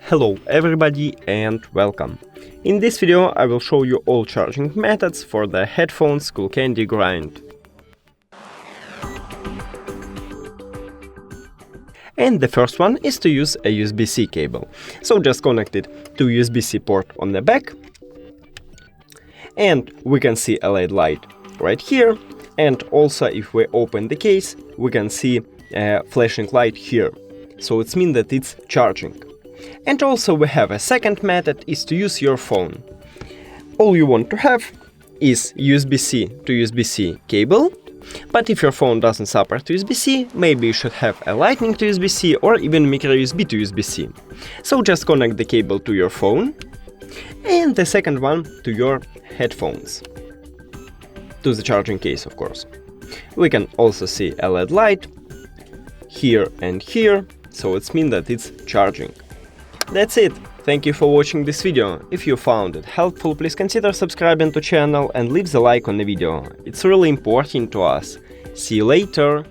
Hello everybody and welcome! In this video I will show you all charging methods for the headphones Skullcandy Grind. And the first one is to use a USB-C cable. So just connect it to USB-C port on the back. And we can see a LED light right here. And also if we open the case, we can see a flashing light here. So it means that it's charging. And also we have a second method is to use your phone. All you want to have is USB-C to USB-C cable, but if your phone doesn't support USB-C, maybe you should have a Lightning to USB-C or even micro USB to USB-C. So just connect the cable to your phone and the second one to your headphones. To the charging case, of course. We can also see a LED light here and here, so it means that it's charging. That's it. Thank you for watching this video. If you found it helpful, please consider subscribing to channel and leave the like on the video. It's really important to us. See you later!